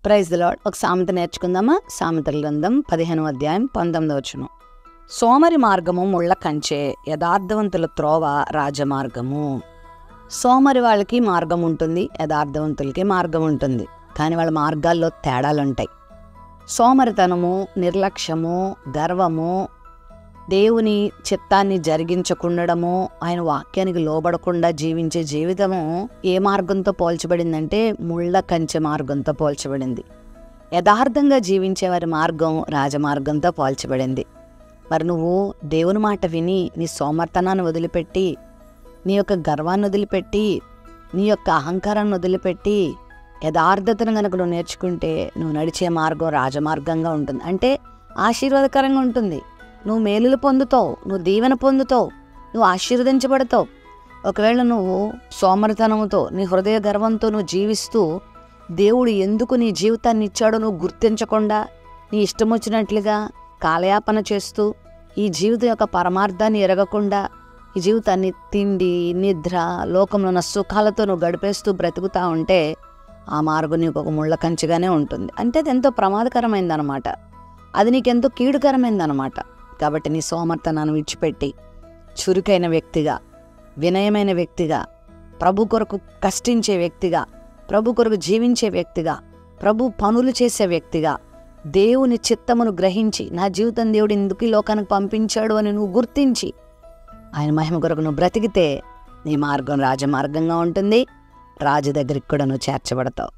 Praise the lord. ఒక సామెత నేర్చుకుందామా? సామెతల గ్రంథం 15వ అధ్యాయం 19వ వచనం. సోమరి మార్గము ముళ్ళ కంచె, యథార్థవంతుల త్రోవ రాజమార్గము. సోమరి వాళ్ళకి మార్గం ఉంటుంది, యథార్థవంతులకి మార్గం ఉంటుంది. కానీ వాళ్ళ మార్గాల్లో తేడాలుంటాయి. సోమరితనము, నిర్లక్ష్యము, గర్వము, దేవుని చిత్తాన్ని జరిగించకుండడము, ఆయన వాక్యానికి లోబడకుండా జీవించే జీవితము ఏ మార్గంతో పోల్చబడిందంటే ముళ్ళ కంచె మార్గంతో పోల్చబడింది. యథార్థంగా జీవించే వారి మార్గం రాజమార్గంతో పోల్చబడింది. మరి నువ్వు దేవుని మాట విని నీ సోమర్తనాన్ని వదిలిపెట్టి, నీ యొక్క గర్వాన్ని వదిలిపెట్టి, నీ యొక్క అహంకారాన్ని వదిలిపెట్టి యథార్థతను కనుక నువ్వు నేర్చుకుంటే నువ్వు నడిచే మార్గం రాజమార్గంగా ఉంటుంది. అంటే ఆశీర్వాదకరంగా ఉంటుంది. నువ్వు మేలులు పొందుతావు, నువ్వు దీవెన పొందుతావు, నువ్వు ఆశీర్వదించబడతావు. ఒకవేళ నువ్వు సోమరితనంతో, నీ హృదయ గర్వంతో నువ్వు జీవిస్తూ దేవుడు ఎందుకు నీ జీవితాన్ని ఇచ్చాడో నువ్వు గుర్తించకుండా నీ ఇష్టం వచ్చినట్లుగా కాలయాపన చేస్తూ ఈ జీవితం యొక్క పరమార్థాన్ని ఎరగకుండా ఈ జీవితాన్ని తిండి, నిద్ర, లోకంలో ఉన్న సుఖాలతో నువ్వు గడిపేస్తూ బ్రతుకుతా ఉంటే ఆ మార్గం నీకు ఒక ముళ్ళ కంచెగానే ఉంటుంది. అంటే అది ఎంతో ప్రమాదకరమైందనమాట. అది నీకెంతో కీడుకరమైందనమాట. కాబట్టి నీ సోమర్తనాన్ని విడిచిపెట్టి చురుకైన వ్యక్తిగా, వినయమైన వ్యక్తిగా, ప్రభు కొరకు కష్టించే వ్యక్తిగా, ప్రభు కొరకు జీవించే వ్యక్తిగా, ప్రభు పనులు చేసే వ్యక్తిగా, దేవుని చిత్తమును గ్రహించి నా జీవితం దేవుడు ఎందుకు ఈ లోకానికి పంపించాడు అని నువ్వు గుర్తించి ఆయన మహిమ కొరకు నువ్వు బ్రతికితే నీ మార్గం రాజమార్గంగా ఉంటుంది. రాజు దగ్గరికి కూడా నువ్వు చేర్చబడతావు.